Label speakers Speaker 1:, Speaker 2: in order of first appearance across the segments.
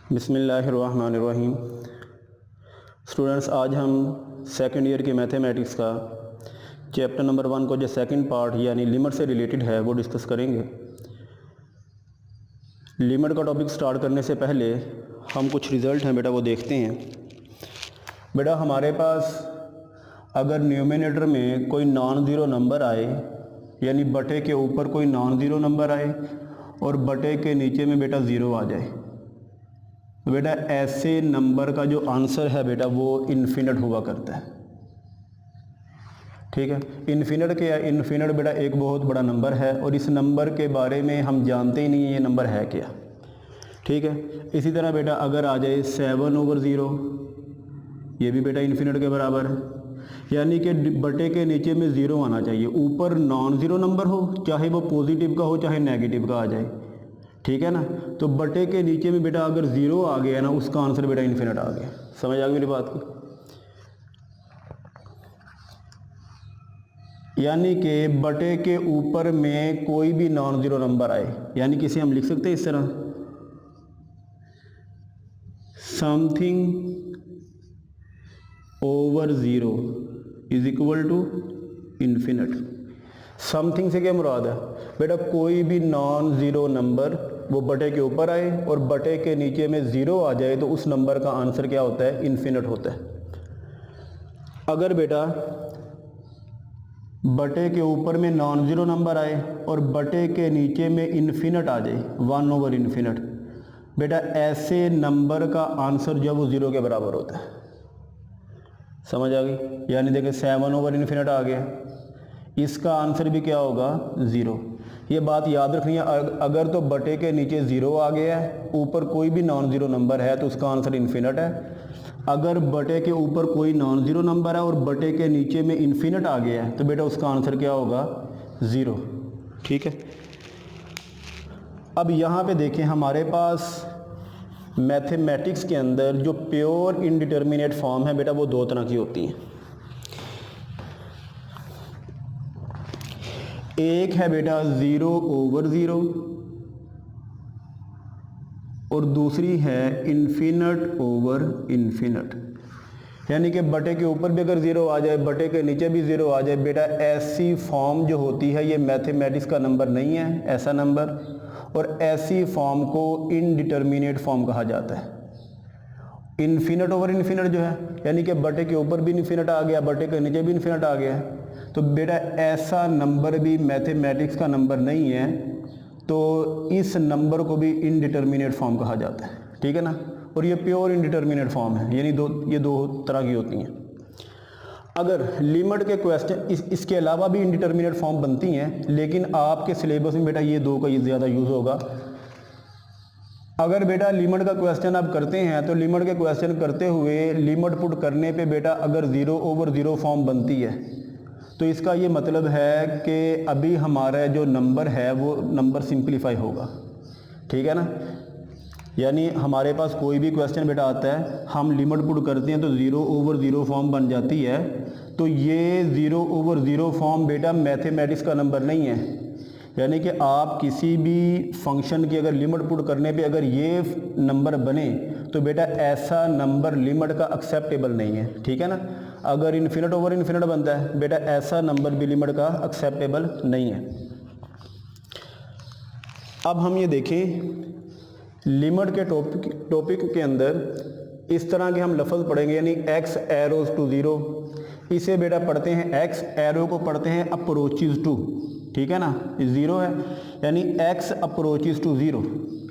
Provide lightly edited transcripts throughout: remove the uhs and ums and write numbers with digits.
Speaker 1: बिस्मिल्लाहिर्रहमानिर्रहीम। स्टूडेंट्स, आज हम सेकंड ईयर की मैथमेटिक्स का चैप्टर नंबर 1 को जो सेकंड पार्ट यानी लिमिट से रिलेटेड है वो डिस्कस करेंगे। लिमिट का टॉपिक स्टार्ट करने से पहले हम कुछ रिज़ल्ट हैं बेटा वो देखते हैं। बेटा हमारे पास अगर न्यूमरेटर में कोई नॉन ज़ीरो नंबर आए यानी बटे के ऊपर कोई नॉन ज़ीरो नंबर आए और बटे के नीचे में बेटा ज़ीरो आ जाए तो बेटा ऐसे नंबर का जो आंसर है बेटा वो इन्फिनिट हुआ करता है। ठीक है, इन्फिनिट क्या है? इन्फिनिट बेटा एक बहुत बड़ा नंबर है और इस नंबर के बारे में हम जानते ही नहीं है ये नंबर है क्या। ठीक है, इसी तरह बेटा अगर आ जाए 7/0, ये भी बेटा इन्फिनिट के बराबर है, यानी कि बटे के नीचे में ज़ीरो आना चाहिए। ऊपर नॉन ज़ीरो नंबर हो, चाहे वो पॉजिटिव का हो चाहे नेगेटिव का आ जाए। ठीक है ना, तो बटे के नीचे में बेटा अगर ज़ीरो आ गया ना उसका आंसर बेटा इन्फिनिट आ गया। समझ आ गई मेरी बात की? यानी कि बटे के ऊपर में कोई भी नॉन ज़ीरो नंबर आए, यानी कि इसे हम लिख सकते हैं इस तरह, something over zero is equal to infinite. Something से क्या मुराद है बेटा? कोई भी नॉन ज़ीरो नंबर वो बटे के ऊपर आए और बटे के नीचे में ज़ीरो आ जाए तो उस नंबर का आंसर क्या होता है? इन्फिनिट होता है। अगर बेटा बटे के ऊपर में नॉन ज़ीरो नंबर आए और बटे के नीचे में इन्फिनिट आ जाए, 1/इन्फिनिट, बेटा ऐसे नंबर का आंसर जब वो ज़ीरो के बराबर होता है। समझ आ गई? यानी देखिए 7/इन्फिनिट आ गया, इसका आंसर भी क्या होगा? ज़ीरो। ये बात याद रखनी है, अगर तो बटे के नीचे ज़ीरो आ गया है, ऊपर कोई भी नॉन ज़ीरो नंबर है तो उसका आंसर इन्फिनिट है। अगर बटे के ऊपर कोई नॉन ज़ीरो नंबर है और बटे के नीचे में इन्फिनिट आ गया है तो बेटा उसका आंसर क्या होगा? ज़ीरो। ठीक है, अब यहाँ पे देखें हमारे पास मैथमेटिक्स के अंदर जो प्योर इनडिटर्मिनेट फॉर्म है बेटा वो दो तरह की होती हैं। एक है बेटा 0/0 और दूसरी है इन्फिनिट ओवर इन्फिनिट। यानी कि बटे के ऊपर भी अगर ज़ीरो आ जाए, बटे के नीचे भी ज़ीरो आ जाए, बेटा ऐसी फॉर्म जो होती है ये मैथमेटिक्स का नंबर नहीं है ऐसा नंबर, और ऐसी फॉर्म को इनडिटर्मिनेट फॉर्म कहा जाता है। इन्फिनिट ओवर इन्फिनिट जो है यानी कि बटे के ऊपर भी इन्फिनिट आ गया, बटे के नीचे भी इन्फिनिट आ गया, तो बेटा ऐसा नंबर भी मैथमेटिक्स का नंबर नहीं है, तो इस नंबर को भी इनडिटर्मिनेट फॉर्म कहा जाता है। ठीक है ना, और ये प्योर इनडिटर्मिनेट फॉर्म है, यानी ये दो तरह की होती हैं। अगर लिमिट के क्वेश्चन इसके अलावा भी इनडिटर्मिनेट फॉर्म बनती हैं, लेकिन आपके सिलेबस में बेटा ये दो का ज़्यादा यूज़ होगा। अगर बेटा लिमिट का क्वेश्चन आप करते हैं तो लिमिट के क्वेश्चन करते हुए लिमिट पुट करने पे बेटा अगर 0/0 फॉर्म बनती है तो इसका ये मतलब है कि अभी हमारा जो नंबर है वो नंबर सिंप्लीफाई होगा। ठीक है ना, यानी हमारे पास कोई भी क्वेश्चन बेटा आता है, हम लिमिट पुट करते हैं तो 0/0 फॉर्म बन जाती है। तो ये 0/0 फॉर्म बेटा मैथमेटिक्स का नंबर नहीं है, यानी कि आप किसी भी फंक्शन की अगर लिमिट पुट करने पे अगर ये नंबर बने तो बेटा ऐसा नंबर लिमिट का एक्सेप्टेबल नहीं है। ठीक है ना, अगर इन्फिनिट ओवर इन्फिनिट बनता है बेटा ऐसा नंबर भी लिमिट का एक्सेप्टेबल नहीं है। अब हम ये देखें लिमिट के टॉपिक के अंदर इस तरह के हम लफ्ज़ पढ़ेंगे, यानी x एरोज टू 0, इसे बेटा पढ़ते हैं x एरो को पढ़ते हैं अप्रोचेज टू। ठीक है ना, 0 है यानी x अप्रोचेज टू 0,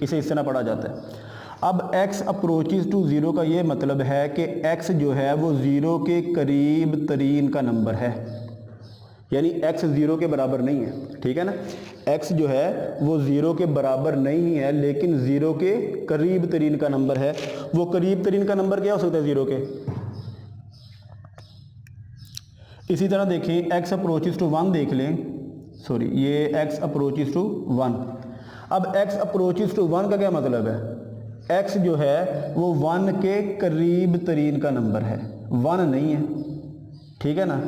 Speaker 1: इसे इस तरह पढ़ा जाता है। अब x अप्रोचेज टू 0 का ये मतलब है कि x जो है वो 0 के करीब तरीन का नंबर है, यानी x 0 के बराबर नहीं है। ठीक है ना, x जो है वो 0 के बराबर नहीं है लेकिन 0 के करीब तरीन का नंबर है। वो करीब तरीन का नंबर क्या हो सकता है 0 के? इसी तरह देखें x अप्रोचेज टू 1 देख लें, सॉरी ये x अप्रोचेज टू 1। अब x अप्रोचेज टू 1 का क्या मतलब है? x जो है वो 1 के करीब तरीन का नंबर है, 1 नहीं है। ठीक है ना,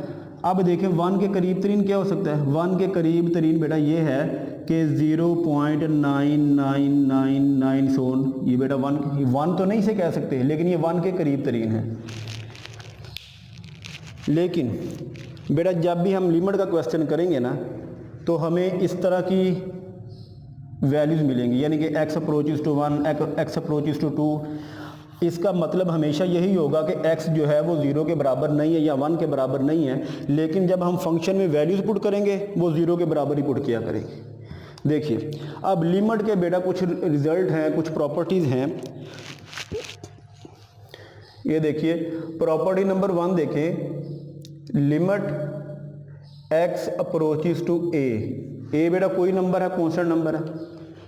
Speaker 1: अब देखें 1 के करीब तरीन क्या हो सकता है, 1 के करीब तरीन बेटा ये है कि 0.9999 सोन, ये बेटा 1 तो नहीं से कह सकते, लेकिन ये 1 के करीब तरीन है। लेकिन बेटा जब भी हम लिमिट का क्वेश्चन करेंगे ना तो हमें इस तरह की वैल्यूज़ मिलेंगी, यानी कि x approaches to 1, x approaches to 2। इसका मतलब हमेशा यही होगा कि x जो है वो 0 के बराबर नहीं है या 1 के बराबर नहीं है, लेकिन जब हम फंक्शन में वैल्यूज़ पुट करेंगे वो 0 के बराबर ही पुट किया करेंगे। देखिए अब लिमिट के बेटा कुछ रिजल्ट हैं, कुछ प्रॉपर्टीज़ हैं। ये देखिए प्रॉपर्टी नंबर 1 देखें, limit x approaches to a बेटा कोई नंबर है, कॉन्स्टेंट नंबर है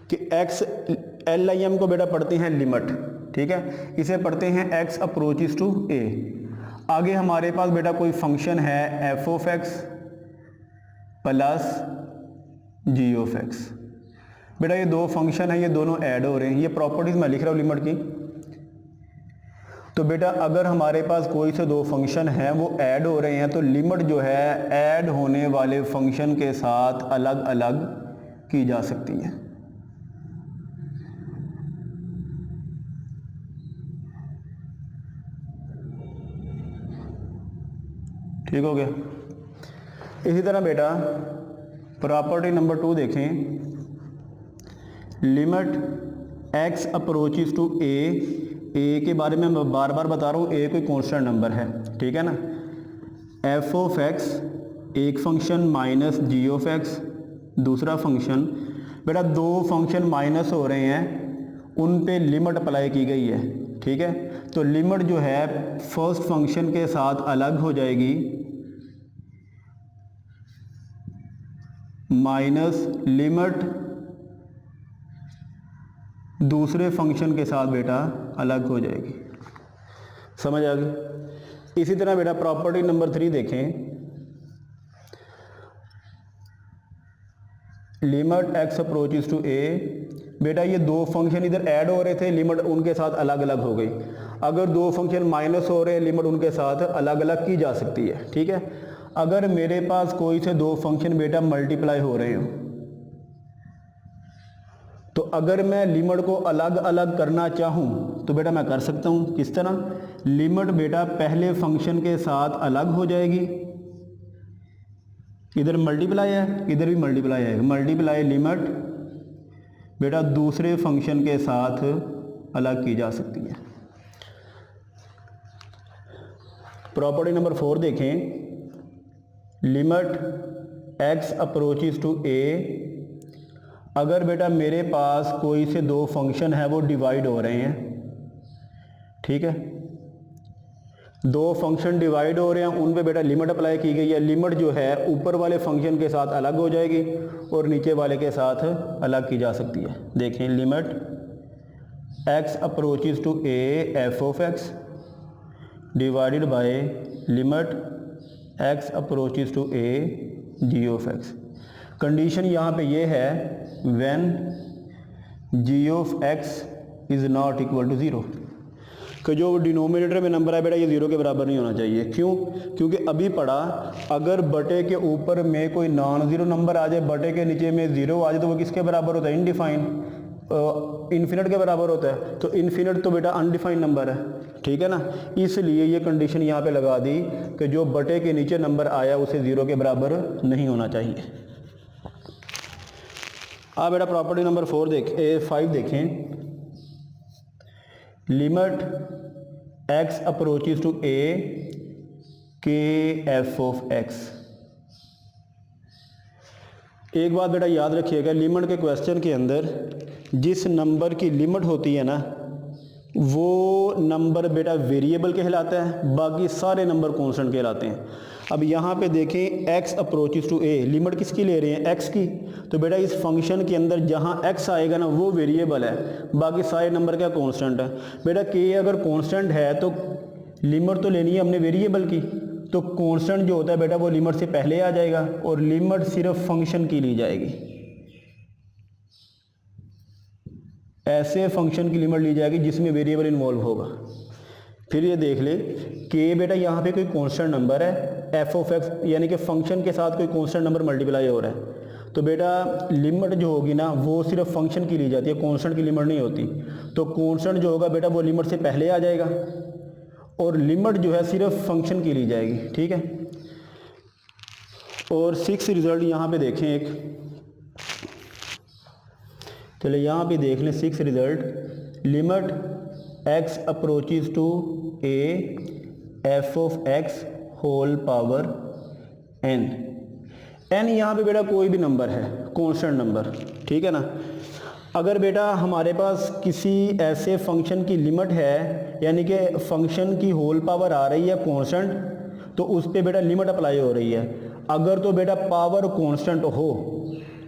Speaker 1: कि x LIM को बेटा पढ़ते हैं लिमिट, ठीक है, इसे पढ़ते हैं x अप्रोचेस टू a। आगे हमारे पास बेटा कोई फंक्शन है f of x plus g of x। बेटा ये दो फंक्शन है, ये दोनों ऐड हो रहे हैं, ये प्रॉपर्टीज मैं लिख रहा हूँ लिमिट की। तो बेटा अगर हमारे पास कोई से दो फंक्शन हैं वो ऐड हो रहे हैं तो लिमिट जो है ऐड होने वाले फंक्शन के साथ अलग अलग की जा सकती है। ठीक हो गया। इसी तरह बेटा प्रॉपर्टी नंबर 2 देखें, limit x approaches to a के बारे में मैं बार बार बता रहा हूँ, a कोई कांस्टेंट नंबर है, ठीक है ना। f ऑफ x एक function minus g of x दूसरा फंक्शन। बेटा दो फंक्शन माइनस हो रहे हैं, उन पे लिमिट अप्लाई की गई है, ठीक है। तो लिमिट जो है फर्स्ट फंक्शन के साथ अलग हो जाएगी, माइनस लिमिट दूसरे फंक्शन के साथ बेटा अलग हो जाएगी। समझ आ गई। इसी तरह बेटा प्रॉपर्टी नंबर 3 देखें, limit x approaches to a। बेटा ये दो फंक्शन इधर ऐड हो रहे थे, लिमिट उनके साथ अलग अलग हो गई। अगर दो फंक्शन माइनस हो रहे हैं, लिमिट उनके साथ अलग अलग की जा सकती है, ठीक है। अगर मेरे पास कोई से दो फंक्शन बेटा मल्टीप्लाई हो रहे हो, तो अगर मैं लिमिट को अलग अलग करना चाहूँ तो बेटा मैं कर सकता हूँ। किस तरह, लिमिट बेटा पहले फंक्शन के साथ अलग हो जाएगी, इधर मल्टीप्लाई है इधर भी मल्टीप्लाई है, मल्टीप्लाई लिमिट बेटा दूसरे फंक्शन के साथ अलग की जा सकती है। प्रॉपर्टी नंबर 4 देखें, limit x approaches to a। अगर बेटा मेरे पास कोई से दो फंक्शन है वो डिवाइड हो रहे हैं, ठीक है, दो फंक्शन डिवाइड हो रहे हैं, उन पे बेटा लिमिट अप्लाई की गई है। लिमिट जो है ऊपर वाले फंक्शन के साथ अलग हो जाएगी और नीचे वाले के साथ अलग की जा सकती है। देखें limit x approaches to a f of x divided by limit x approaches to a g of x। Condition यहाँ पे ये है when g of x is not equal to 0, कि जो डिनोमिनेटर में नंबर है बेटा ये 0 के बराबर नहीं होना चाहिए। क्यों? क्योंकि अभी पढ़ा अगर बटे के ऊपर में कोई नॉन ज़ीरो नंबर आ जाए, बटे के नीचे में 0 आ जाए, तो वो किसके बराबर होता है? इनडिफाइन, इन्फिनिट के बराबर होता है। तो इन्फिनिट तो बेटा अनडिफाइंड नंबर है, ठीक है ना। इसलिए ये कंडीशन यहाँ पे लगा दी कि जो बटे के नीचे नंबर आया उसे 0 के बराबर नहीं होना चाहिए। अब बेटा प्रॉपर्टी नंबर 5 देखें, limit x approaches to a के f ऑफ x। एक बात बेटा याद रखिएगा, लिमिट के क्वेश्चन के अंदर जिस नंबर की लिमिट होती है ना वो नंबर बेटा वेरिएबल कहलाता है, बाकी सारे नंबर कांस्टेंट कहलाते हैं। अब यहाँ पे देखें x approaches to a, limit किसकी ले रहे हैं? x की। तो बेटा इस फंक्शन के अंदर जहाँ x आएगा ना वो वेरिएबल है, बाकी सारे नंबर क्या कांस्टेंट है। बेटा k अगर कांस्टेंट है तो लिमिट तो लेनी है हमने वेरिएबल की, तो कांस्टेंट जो होता है बेटा वो लिमिट से पहले आ जाएगा और लिमिट सिर्फ फंक्शन की ली जाएगी। ऐसे फंक्शन की लिमिट ली जाएगी जिसमें वेरिएबल इन्वॉल्व होगा। फिर ये देख ले k बेटा यहाँ पे कोई कांस्टेंट नंबर है एफ ऑफ एक्स यानी कि फंक्शन के साथ कोई कांस्टेंट नंबर मल्टीप्लाई हो रहा है, तो बेटा लिमिट जो होगी ना वो सिर्फ फंक्शन की ली जाती है, कांस्टेंट की लिमिट नहीं होती। तो कांस्टेंट जो होगा बेटा वो लिमिट से पहले आ जाएगा और लिमिट जो है सिर्फ फंक्शन की ली जाएगी, ठीक है। और 6 रिजल्ट यहाँ पे देखें एक, चलिए यहाँ पे देख लें 6 result. Limit x approaches to a f of x whole power n। n यहाँ पे बेटा कोई भी नंबर है, कांस्टेंट नंबर, ठीक है ना। अगर बेटा हमारे पास किसी ऐसे फंक्शन की लिमिट है यानी कि फंक्शन की होल पावर आ रही है कांस्टेंट, तो उस पे बेटा लिमिट अप्लाई हो रही है। अगर तो बेटा पावर कांस्टेंट हो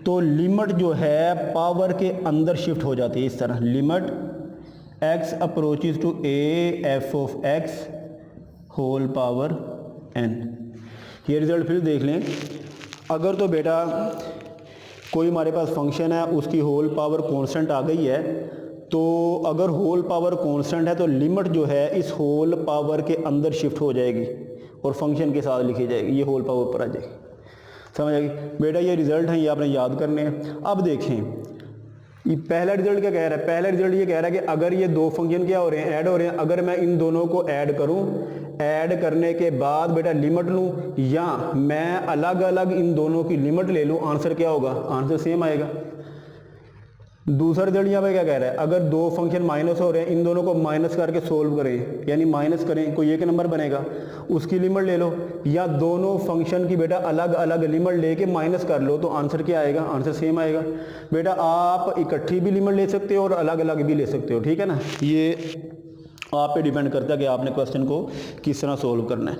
Speaker 1: तो लिमिट जो है पावर के अंदर शिफ्ट हो जाती है इस तरह, limit x approaches to a f of x whole power n। ये रिजल्ट फिर देख लें। अगर तो बेटा कोई हमारे पास फंक्शन है उसकी होल पावर कांस्टेंट आ गई है, तो अगर होल पावर कांस्टेंट है तो लिमिट जो है इस होल पावर के अंदर शिफ्ट हो जाएगी और फंक्शन के साथ लिखी जाएगी, ये होल पावर ऊपर आ जाएगी, समझ आएगी बेटा। ये रिजल्ट हैं, ये आपने याद करने हैं। अब देखें ये पहला रिजल्ट क्या कह रहा है, पहला रिजल्ट ये कह रहा है कि अगर ये दो फंक्शन क्या हो रहे हैं, ऐड हो रहे हैं, अगर मैं इन दोनों को ऐड करूं, ऐड करने के बाद बेटा लिमिट लूं या मैं अलग अलग इन दोनों की लिमिट ले लूं, आंसर क्या होगा, आंसर सेम आएगा। दूसरा रिजल्ट यहाँ पे क्या कह रहा है, अगर दो फंक्शन माइनस हो रहे हैं, इन दोनों को माइनस करके सोल्व करें यानी माइनस करें, कोई एक नंबर बनेगा, उसकी लिमिट ले लो, या दोनों फंक्शन की बेटा अलग अलग लिमिट लेके माइनस कर लो, तो आंसर क्या आएगा, आंसर सेम आएगा। बेटा आप इकट्ठी भी लिमिट ले सकते हो और अलग अलग भी ले सकते हो, ठीक है ना। ये आप पे डिपेंड करता है कि आपने क्वेश्चन को किस तरह सोल्व करना है।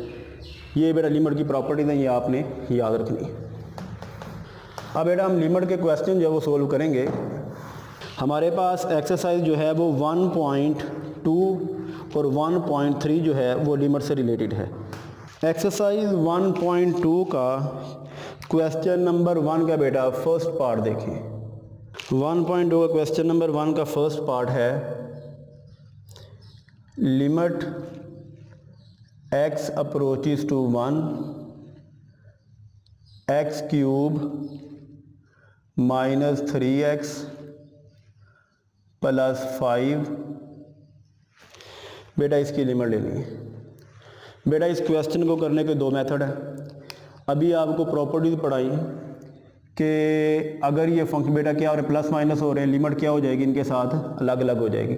Speaker 1: ये बेटा लिमिट की प्रॉपर्टीज हैं, ये आपने याद रखनी है। अब बेटा हम लिमिट के क्वेश्चन जो है वो सोल्व करेंगे। हमारे पास एक्सरसाइज जो है वो 1.2 और 1.3 जो है वो लिमिट से रिलेटेड है। एक्सरसाइज 1.2 का क्वेश्चन नंबर 1 का बेटा फर्स्ट पार्ट देखें। 1.2 का क्वेश्चन नंबर 1 का फर्स्ट पार्ट है limit x approaches to 1 x cube minus 3x plus 5। बेटा इसकी लिमिट लेनी है। बेटा इस क्वेश्चन को करने के दो मेथड है। अभी आपको प्रॉपर्टीज पढ़ाई कि अगर ये फंक्शन बेटा क्या हो रहा है, प्लस माइनस हो रहे हैं, लिमिट क्या हो जाएगी, इनके साथ अलग अलग हो जाएगी।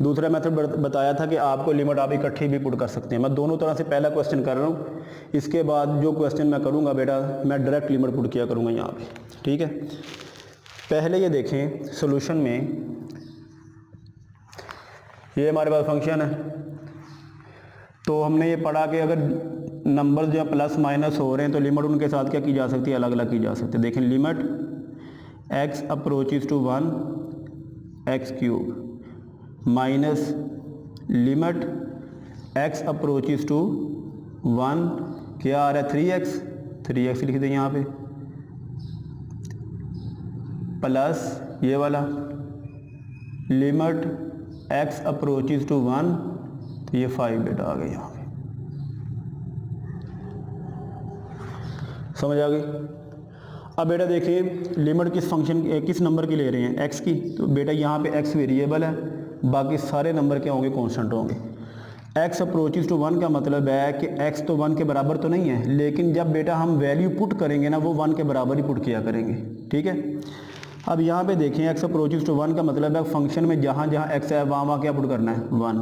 Speaker 1: दूसरा मेथड बताया था कि आपको लिमिट आप इकट्ठी भी पुट कर सकते हैं। मैं दोनों तरह से पहला क्वेश्चन कर रहा हूँ, इसके बाद जो क्वेश्चन मैं करूँगा बेटा मैं डायरेक्ट लिमिट पुट किया करूँगा यहाँ पे, ठीक है। पहले ये देखें सोल्यूशन में, ये हमारे पास फंक्शन है, तो हमने ये पढ़ा कि अगर नंबर जो प्लस माइनस हो रहे हैं तो लिमिट उनके साथ क्या की जा सकती है, अलग अलग की जा सकती है। देखें limit x approaches to 1 x cube minus limit x approaches to 1 क्या आ रहा है 3x लिख दें यहाँ पे, प्लस ये वाला लिमिट x अप्रोचेज टू 1, तो ये 5 बेटा आ गई यहाँ पे, समझ आ गई। अब बेटा देखिए लिमिट किस फंक्शन किस नंबर की ले रहे हैं, x की, तो बेटा यहाँ पे x वेरिएबल है, बाकी सारे नंबर क्या होंगे, कांस्टेंट होंगे। x अप्रोचेज टू 1 का मतलब है कि x तो 1 के बराबर तो नहीं है, लेकिन जब बेटा हम वैल्यू पुट करेंगे ना वो 1 के बराबर ही पुट किया करेंगे, ठीक है। अब यहाँ पे देखें x अप्रोचेज टू 1 का मतलब है फंक्शन में जहाँ जहाँ x है वहाँ क्या पुट करना है 1,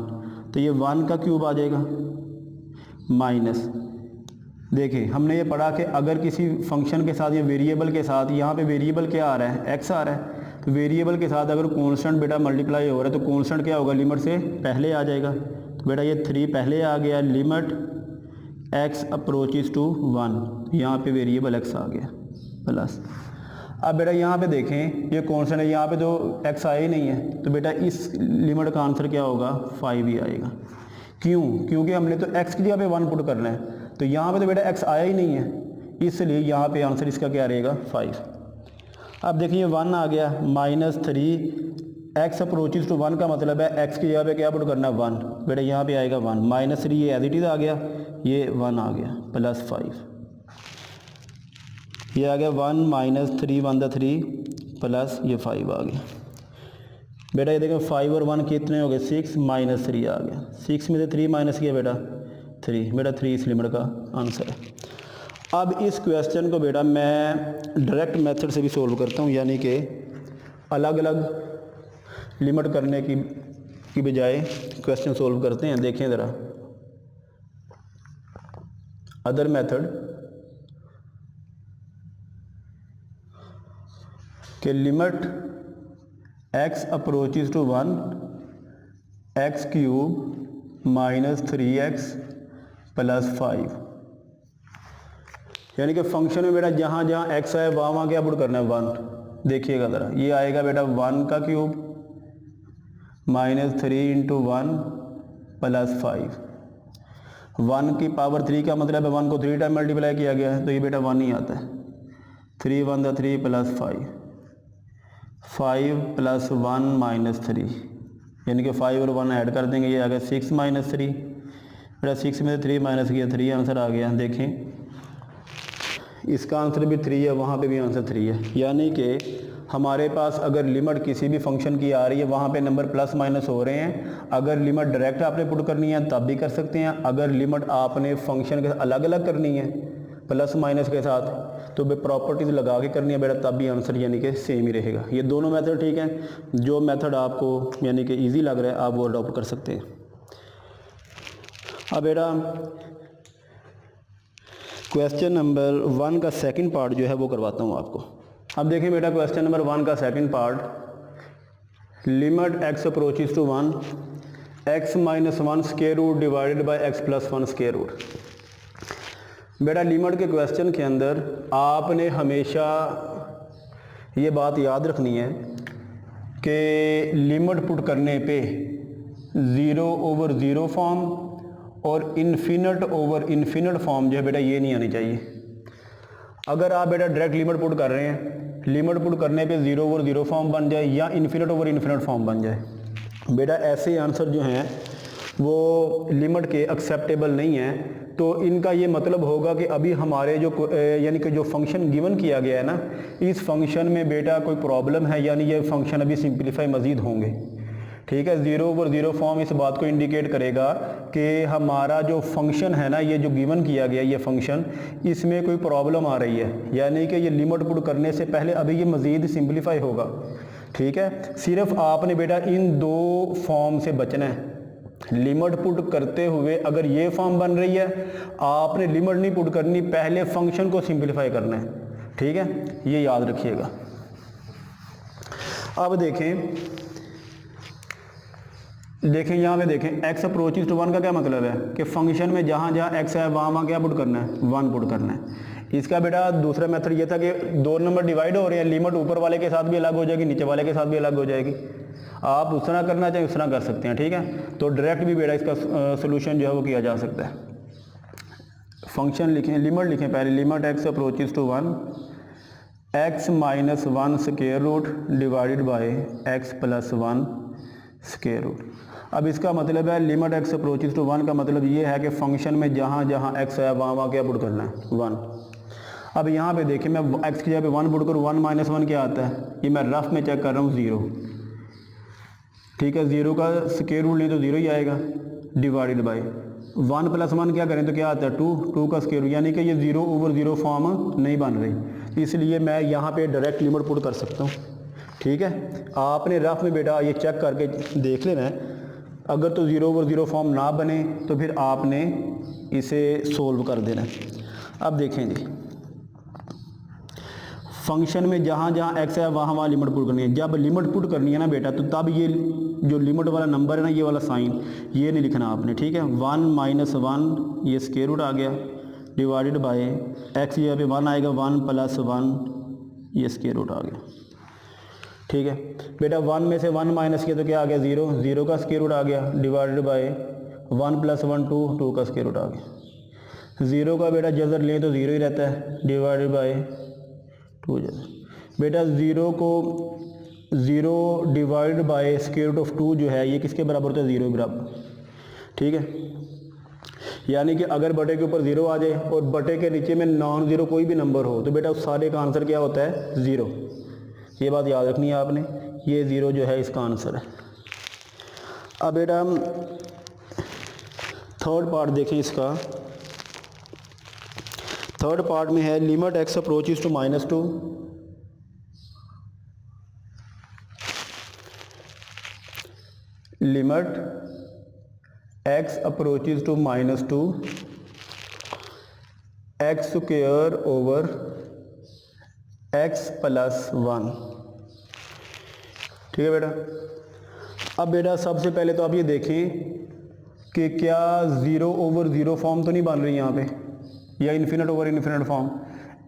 Speaker 1: तो ये 1 का क्यूब आ जाएगा माइनस। देखिए हमने ये पढ़ा कि अगर किसी फंक्शन के साथ या वेरिएबल के साथ, यहाँ पे वेरिएबल क्या आ रहा है x आ रहा है, तो वेरिएबल के साथ अगर कांस्टेंट बेटा मल्टीप्लाई हो रहा है तो कांस्टेंट क्या होगा, लिमिट से पहले आ जाएगा। तो बेटा ये 3 पहले आ गया, लिमिट x अप्रोचेज टू 1, यहाँ पे वेरिएबल x आ गया प्लस। अब बेटा यहाँ पे देखें ये कांस्टेंट है, यहाँ पे तो x आया ही नहीं है, तो बेटा इस लिमिट का आंसर क्या होगा 5 ही आएगा। क्यों, क्योंकि हमने तो x की जगह पे 1 पुट करना है, तो यहाँ पे तो बेटा x आया ही नहीं है, इसलिए यहाँ पे आंसर इसका क्या रहेगा 5। अब देखिए 1 आ गया माइनस 3 एक्स अप्रोचेज टू 1 का मतलब है एक्स की जगह पे क्या पुट करना है 1, बेटा यहाँ पे आएगा 1 -3 ये एज इट इज़ आ गया, ये 1 आ गया +5, ये आ गया 1 - 3 1 3 प्लस ये 5 आ गया। बेटा ये देखें 5 और 1 कितने हो गए 6 -3 आ गया, 6 में से 3 माइनस किया बेटा 3, बेटा 3 इस लिमिट का आंसर है। अब इस क्वेश्चन को बेटा मैं डायरेक्ट मेथड से भी सोल्व करता हूँ, यानी कि अलग अलग लिमिट करने की बजाय क्वेश्चन सोल्व करते हैं। देखें ज़रा अदर मेथड के limit x approaches to 1 x³ -3x + 5, यानी कि फंक्शन में बेटा जहाँ जहाँ x आए वहाँ क्या पुट करना है 1। देखिएगा ज़रा, ये आएगा बेटा 1 का क्यूब -3 × 1 + 5, 1 की पावर 3 का मतलब है 1 को 3 टाइम मल्टीप्लाई किया गया है, तो ये बेटा 1 ही आता है। 3 × 1 = 3 + 5, 5 + 1 - 3, यानी कि 5 और 1 ऐड कर देंगे, ये आ गया 6 - 3, बेटा 6 में से 3 माइनस किया 3 आंसर आ गया। देखें इसका आंसर भी 3 है, वहाँ पे भी आंसर 3 है, यानी कि हमारे पास अगर लिमिट किसी भी फंक्शन की आ रही है वहाँ पे नंबर प्लस माइनस हो रहे हैं। अगर लिमिट डायरेक्ट आपने पुट करनी है तब भी कर सकते हैं, अगर लिमिट आपने फंक्शन के अलग अलग करनी है प्लस माइनस के साथ तो प्रॉपर्टीज़ लगा के करनी है बेटा, तब भी आंसर यानी कि सेम ही रहेगा। ये दोनों मेथड ठीक हैं, जो मेथड आपको यानी कि ईजी लग रहा है आप वो अडॉप्ट कर सकते हैं। अब बेटा क्वेश्चन नंबर 1 का सेकंड पार्ट जो है वो करवाता हूँ आपको। अब देखें बेटा क्वेश्चन नंबर 1 का second part, limit x approaches to 1 x - 1 square root divided by x + 1 square root. बेटा लिमिट के क्वेश्चन के अंदर आपने हमेशा ये बात याद रखनी है कि लिमिट पुट करने पे 0/0 फॉर्म और इन्फिनिट फॉर्म जो है बेटा ये नहीं आनी चाहिए। अगर आप बेटा डायरेक्ट लिमिट पुट कर रहे हैं, लिमिट पुट करने पे 0/0 फॉर्म बन जाए या इन्फिनिट फॉर्म बन जाए, बेटा ऐसे आंसर जो हैं वो लिमिट के एक्सेप्टेबल नहीं हैं। तो इनका ये मतलब होगा कि अभी हमारे जो यानी कि जो फंक्शन गिवन किया गया है ना, इस फंक्शन में बेटा कोई प्रॉब्लम है, यानी ये फंक्शन अभी सिंप्लीफाई मज़ीद होंगे। ठीक है, 0/0 फॉर्म इस बात को इंडिकेट करेगा कि हमारा जो फंक्शन है ना, ये जो गिवन किया गया ये फंक्शन, इसमें कोई प्रॉब्लम आ रही है, यानी कि ये लिमिट पुट करने से पहले अभी ये मज़ीद सिंप्लीफाई होगा। ठीक है, सिर्फ आपने बेटा इन दो फॉर्म से बचना है। लिमिट पुट करते हुए अगर ये फॉर्म बन रही है, आपने लिमिट नहीं पुट करनी, पहले फंक्शन को सिंप्लीफाई करना है। ठीक है, ये याद रखिएगा। अब देखें यहाँ पे देखें x अप्रोचेज टू 1 का क्या मतलब है कि फंक्शन में जहाँ जहाँ x है वहाँ क्या पुट करना है 1 पुट करना है। इसका बेटा दूसरा मेथड ये था कि दो नंबर डिवाइड हो रहे हैं, लिमिट ऊपर वाले के साथ भी अलग हो जाएगी, नीचे वाले के साथ भी अलग हो जाएगी। आप उस तरह करना चाहें उस तरह कर सकते हैं। ठीक है, तो डायरेक्ट भी बेटा इसका सोल्यूशन जो है वो किया जा सकता है। फंक्शन लिखें, लिमिट लिखें पहले, limit x approaches to 1 x - 1 square root divided by x + 1 square root. अब इसका मतलब है लिमिट x अप्रोचेज टू 1 का मतलब ये है कि फंक्शन में जहाँ जहाँ x है वहाँ क्या पुट करना है 1। अब यहाँ पे देखिए मैं x की जगह पे 1 पुट करूँ, 1 - 1 क्या आता है, ये मैं रफ में चेक कर रहा हूँ 0। ठीक है, 0 का स्क्वायर रूट लें तो 0 ही आएगा, डिवाइडेड बाय 1 + 1 क्या करें तो क्या आता है 2 का स्क्वायर रूट, यानी कि ये 0/0 फॉर्म नहीं बन रही, इसलिए मैं यहाँ पे डायरेक्ट लिमिट पुट कर सकता हूँ। ठीक है, आपने रफ में बेटा ये चेक करके देख लेना है, अगर तो 0/0 फॉर्म ना बने तो फिर आपने इसे सोल्व कर देना है। अब देखें जी, फंक्शन में जहाँ जहाँ x है वहाँ लिमिट पुट करनी है। जब लिमिट पुट करनी है ना बेटा, तो तब ये जो लिमिट वाला नंबर है ना, ये वाला साइन ये नहीं लिखना आपने। ठीक है, 1 - 1 ये स्क्वायर रूट आ गया, डिवाइडेड बाय x यहाँ पे 1 आएगा, 1 + 1 ये स्क्वायर रूट आ गया। ठीक है बेटा, 1 में से 1 माइनस किया तो क्या आ गया 0, 0 का स्क्वायर रूट आ गया, डिवाइडेड बाय 1 + 1 2 का स्क्वायर रूट आ गया। 0 का बेटा जज़र लें तो 0 ही रहता है, डिवाइडेड बाय 2 जज़र। बेटा 0 को zero divide by square root of 2 जो है ये किसके बराबर होता है, ज़ीरो के बराबर। ठीक है, यानी कि अगर बटे के ऊपर ज़ीरो आ जाए और बटे के नीचे में नॉन ज़ीरो कोई भी नंबर हो तो बेटा उस सारे का आंसर क्या होता है, ज़ीरो। ये बात याद रखनी है आपने, ये ज़ीरो जो है इसका आंसर है। अब बेटा हम थर्ड पार्ट देखें इसका। थर्ड पार्ट में है limit x approaches to -2, limit x approaches to -2 x square over x + 1। ठीक है बेटा। अब बेटा सबसे पहले तो आप ये देखें कि क्या 0/0 फॉर्म तो नहीं बन रही यहाँ पे, या infinite over infinite form.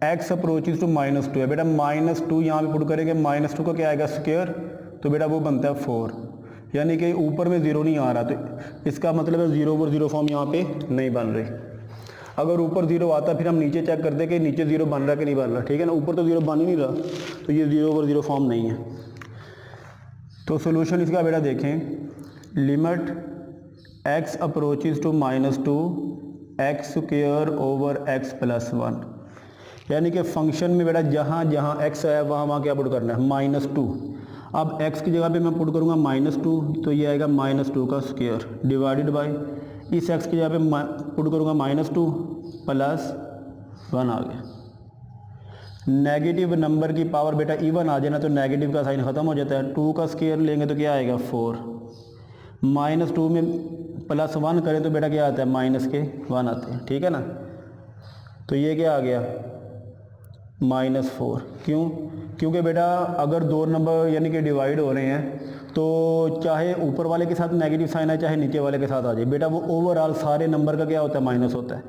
Speaker 1: x approaches to -2 है बेटा, -2 यहाँ पे पुट करेंगे, -2 का क्या आएगा, स्क्वायर, तो बेटा वो बनता है 4, यानी कि ऊपर में ज़ीरो नहीं आ रहा, तो इसका मतलब है 0/0 फॉर्म यहाँ पे नहीं बन रही। अगर ऊपर ज़ीरो आता फिर हम नीचे चेक करते कि नीचे ज़ीरो बन रहा कि नहीं बन रहा। ठीक है ना, ऊपर तो ज़ीरो बन ही नहीं रहा, तो ये 0/0 फॉर्म नहीं है। तो सोल्यूशन इसका बेटा देखें, limit x approaches to -2 x square over x + 1, यानी कि फंक्शन में बेटा जहाँ जहाँ x आया वहाँ क्या पुट करना है, -2। अब x की जगह पे मैं पुट करूँगा -2, तो ये आएगा -2 का स्क्वायर डिवाइडेड बाय इस x की जगह पे पुट करूँगा -2 + 1 आ गया। नेगेटिव नंबर की पावर बेटा इवन आ जाए ना तो नेगेटिव का साइन ख़त्म हो जाता है। 2 का स्क्वायर लेंगे तो क्या आएगा, 4। -2 में +1 करें तो बेटा क्या आता है, -1 आते हैं। ठीक है ना, तो ये क्या आ गया, -4। क्यों, क्योंकि बेटा अगर दो नंबर यानी कि डिवाइड हो रहे हैं तो चाहे ऊपर वाले के साथ नेगेटिव साइन है चाहे नीचे वाले के साथ आ जाए, बेटा वो ओवरऑल सारे नंबर का क्या होता है, माइनस होता है।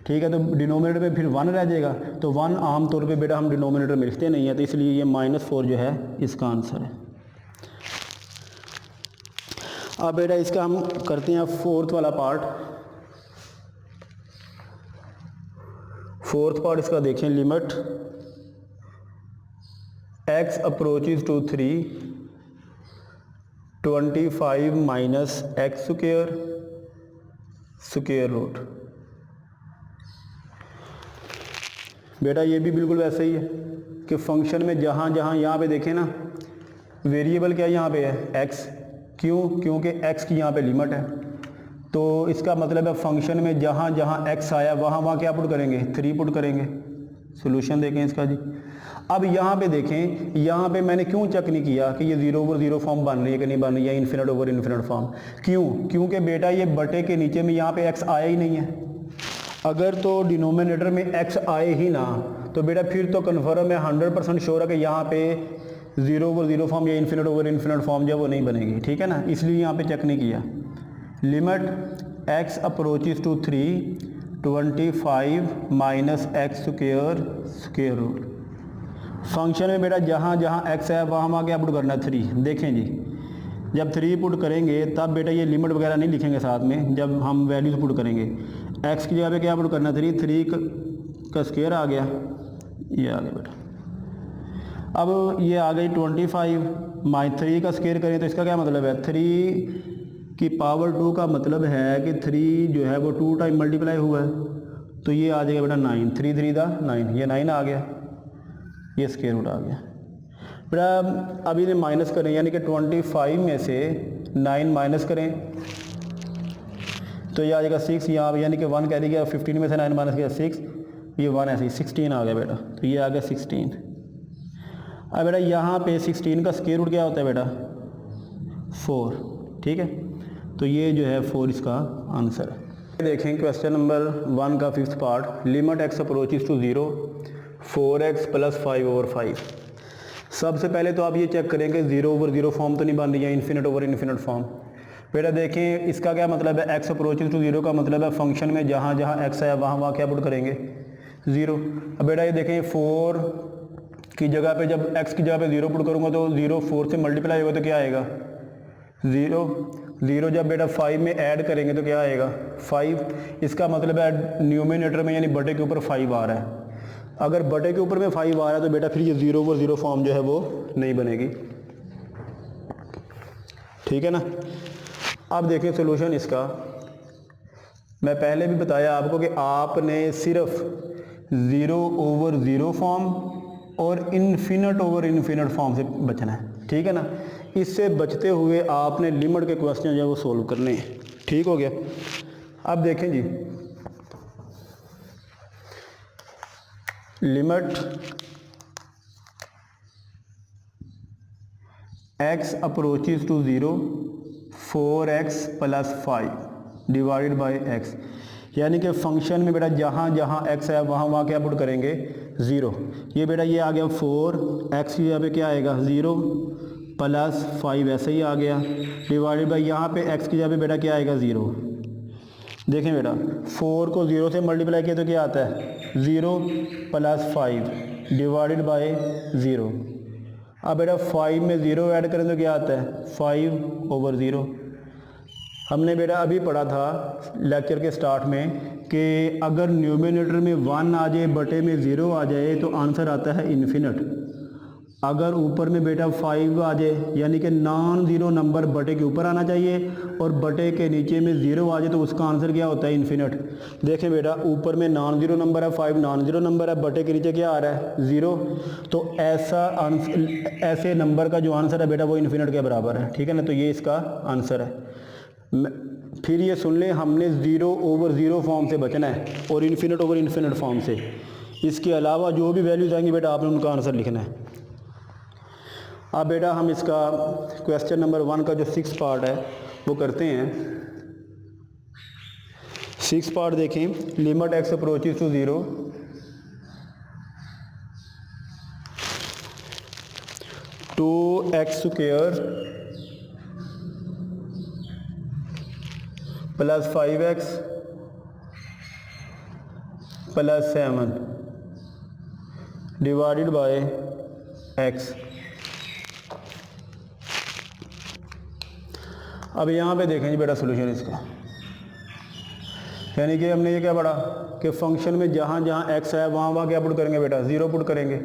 Speaker 1: ठीक है, तो डिनोमिनेटर में फिर 1 रह जाएगा, तो 1 आम तौर पे बेटा हम डिनोमिनेटर में लिखते नहीं है, तो इसलिए ये -4 जो है इसका आंसर है। अब बेटा इसका हम करते हैं फोर्थ वाला पार्ट। फोर्थ पार्ट इसका देखें, limit x approaches to 3 25 minus x square root. बेटा ये भी बिल्कुल वैसे ही है कि फंक्शन में जहाँ जहाँ यहाँ पे देखें ना, वेरिएबल क्या यहाँ पे है, x। क्यों, क्योंकि x की यहाँ पे लिमिट है, तो इसका मतलब है फंक्शन में जहाँ जहाँ x आया वहाँ वहाँ क्या पुट करेंगे, 3 पुट करेंगे। सोल्यूशन देखें इसका जी। अब यहाँ पे देखें, यहाँ पे मैंने क्यों चेक नहीं किया कि ये 0/0 फॉर्म बन रही है कि नहीं बन रही है, इन्फिनिट ओवर इन्फिनिट फॉर्म। क्यों, क्योंकि बेटा ये बटे के नीचे में यहाँ पे x आया ही नहीं है। अगर तो डिनोमिनेटर में x आए ही ना तो बेटा फिर तो कन्फर्म है, 100% श्योर है कि यहाँ पे 0/0 फॉर्म या इन्फिनिट ओवर इन्फिनिट फॉर्म जो वो नहीं बनेगी। ठीक है ना, इसलिए यहाँ पे चेक नहीं किया। Limit x approaches to 3 25 minus x square root. Function में बेटा जहाँ जहाँ x है वहाँ वहाँ क्या पुट करना है, 3। देखें जी, जब 3 पुट करेंगे तब बेटा ये लिमिट वगैरह नहीं लिखेंगे साथ में, जब हम वैल्यूज पुट करेंगे x की जगह पे क्या पुट करना है, 3 का स्क्वायर आ गया, ये आ गया बेटा। अब ये आ गई 25 माइनस 3 का स्क्वायर करें तो इसका क्या मतलब है, 3 की पावर 2 का मतलब है कि 3 जो है वो 2 टाइम मल्टीप्लाई हुआ है, तो ये आ जाएगा बेटा 9, 3 3 दा 9, ये 9 आ गया, ये स्क्वायर रूट आ गया। बेटा अभी इन्हें माइनस करें, यानी कि 25 में से 9 माइनस करें तो ये आ जाएगा 6, यहाँ यानी कि 1 कैरी गया, 15 में से 9 माइनस किया 6, ये 1 ऐसे ही 16 आ गया बेटा, तो ये आ गया 16। अब बेटा यहाँ पे 16 का स्क्वायर रूट क्या होता है बेटा, 4। ठीक है, तो ये जो है 4 इसका आंसर है। देखें क्वेश्चन नंबर 1 का 5th part, limit x approaches to 0 4x + 5/5। सबसे पहले तो आप ये चेक करें कि 0/0 फॉर्म तो नहीं बन रही है, इन्फिनिट ओवर इन्फिनिट फॉर्म। बेटा देखें इसका क्या मतलब है, x अप्रोचेस टू 0 का मतलब है फंक्शन में जहाँ जहाँ x आया वहाँ वहाँ क्या पुट करेंगे, 0। अब बेटा ये देखें 4 की जगह पे जब x की जगह पे 0 पुट करूँगा तो 0 4 से मल्टीप्लाई होगा तो क्या आएगा, 0 जब बेटा 5 में ऐड करेंगे तो क्या आएगा, 5। इसका मतलब है न्यूमिनेटर में यानी बटे के ऊपर 5 आ रहा है। अगर बटे के ऊपर में 5 आ रहा है तो बेटा फिर ये 0/0 फॉर्म जो है वो नहीं बनेगी। ठीक है ना। अब देखें सोल्यूशन इसका, मैं पहले भी बताया आपको कि आपने सिर्फ 0 ओवर 0 फॉर्म और इन्फिनिट ओवर इन्फिनिट फॉर्म से बचना है, ठीक है ना। इससे बचते हुए आपने लिमिट के क्वेश्चन जो है वो सोल्व करने हैं, ठीक हो गया। अब देखें जी, limit x approaches to 0 4x + 5 divided by x, यानी कि फंक्शन में बेटा जहाँ जहाँ x है वहाँ वहाँ क्या पुट करेंगे 0। ये बेटा ये आ गया 4, x की जगह पे क्या आएगा 0 + 5 ऐसे ही आ गया, डिवाइडेड बाय यहाँ पे x की जगह पे बेटा क्या आएगा 0। देखें बेटा 4 को 0 से मल्टीप्लाई किया तो क्या आता है 0 + 5 डिवाइडेड बाय 0। अब बेटा 5 में 0 ऐड करें तो क्या आता है 5 ओवर 0। हमने बेटा अभी पढ़ा था लेक्चर के स्टार्ट में कि अगर न्यूमिनेटर में 1 आ जाए बटे में 0 आ जाए तो आंसर आता है इन्फिनिट। अगर ऊपर में बेटा 5 आ जाए यानी कि नॉन ज़ीरो नंबर बटे के ऊपर आना चाहिए और बटे के नीचे में 0 आ जाए तो उसका आंसर क्या होता है इन्फिनिट। देखें बेटा ऊपर में नॉन ज़ीरो नंबर है 5, नॉन ज़ीरो नंबर है, बटे के नीचे क्या आ रहा है 0, तो ऐसे नंबर का जो आंसर है बेटा वो इन्फिनिट के बराबर है, ठीक है ना। तो ये इसका आंसर है। फिर ये सुन लें, हमने 0 ओवर 0 फॉर्म से बचना है और इन्फिनिट ओवर इन्फिनिट फॉर्म से। इसके अलावा जो भी वैल्यूज आएंगी बेटा आपने उनका आंसर लिखना है। अब बेटा हम इसका क्वेश्चन नंबर 1 का जो 6 पार्ट है वो करते हैं। 6 पार्ट देखें, limit x approaches to 0 2x² + 5x + 7 divided by x। अब यहाँ पे देखें जी बेटा सोल्यूशन इसका, यानी कि हमने ये क्या पढ़ा कि फंक्शन में जहाँ जहाँ x है वहाँ वहाँ क्या पुट करेंगे बेटा 0 पुट करेंगे।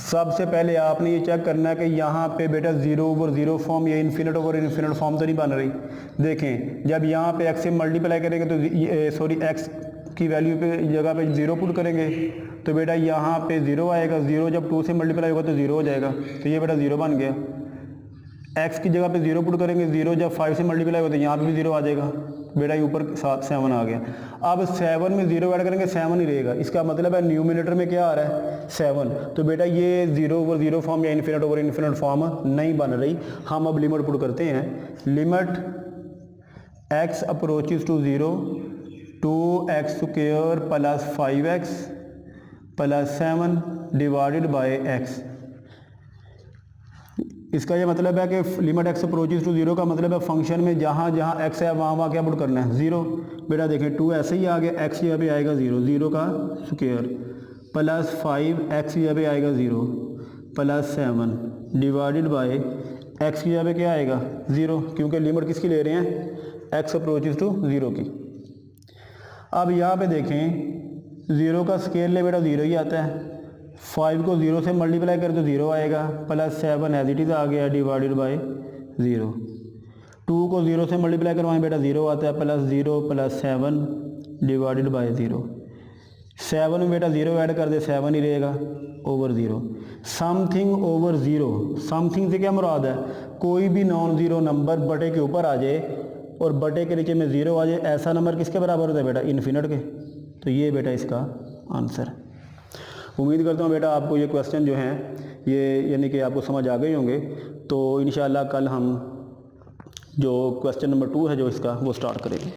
Speaker 1: सबसे पहले आपने ये चेक करना है कि यहाँ पे बेटा 0 ओवर 0 फॉर्म या इन्फिनिट ओवर इन्फिनिट फॉर्म तो नहीं बन रही। देखें जब यहाँ पे x से मल्टीप्लाई करेंगे तो x की वैल्यू पे जगह पे 0 पुट करेंगे तो बेटा यहाँ पे 0 आएगा, 0 जब 2 से मल्टीप्लाई होगा तो 0 हो जाएगा, तो ये बेटा 0 बन गया। x की जगह पे 0 पुट करेंगे, 0 जब 5 से मल्टीप्लाई होता है यहाँ पे भी 0 आ जाएगा, बेटा ये ऊपर 7 आ गया। अब 7 में 0 ऐड करेंगे 7 ही रहेगा, इसका मतलब है न्यूमिनेटर में क्या आ रहा है 7, तो बेटा ये 0 ओवर 0 फॉर्म या इन्फिनिट ओवर इन्फिनिट फॉर्म नहीं बन रही। हम अब लिमिट पुट करते हैं, limit x approaches to 0 2x² + 5x + 7 divided by x। इसका ये मतलब है कि लिमिट x अप्रोचेस टू 0 का मतलब है फंक्शन में जहाँ जहाँ x है वहाँ वहाँ क्या पुट करना है 0। बेटा देखें 2 ऐसे ही आ गया, x यहाँ पे आएगा 0, 0 का स्क्वायर + 5x यहाँ पे आएगा 0 + 7 डिवाइडेड बाय x की यहाँ पे क्या आएगा 0, क्योंकि लिमिट किसकी ले रहे हैं x अप्रोचेस टू 0 की। अब यहाँ पे देखें 0 का स्केयर ले बेटा 0 ही आता है, 5 को 0 से मल्टीप्लाई करें तो 0 आएगा, +7 एज इट इज़ आ गया डिवाइडेड बाय 0। 2 को 0 से मल्टीप्लाई करवाएं बेटा 0 आता है, +0 + 7 डिवाइडेड बाय 0। 7 में बेटा 0 ऐड कर दे 7 ही रहेगा ओवर 0। समथिंग ओवर 0, समथिंग से क्या मुराद है कोई भी नॉन ज़ीरो नंबर बटे के ऊपर आ जाए और बटे के नीचे में 0 आ जाए, ऐसा नंबर किसके बराबर होता है बेटा इन्फिनिट के। तो ये बेटा इसका आंसर है। उम्मीद करता हूँ बेटा आपको ये क्वेश्चन जो हैं ये यानी कि आपको समझ आ गए होंगे। तो इंशाल्लाह कल हम जो क्वेश्चन नंबर 2 है जो इसका वो स्टार्ट करेंगे।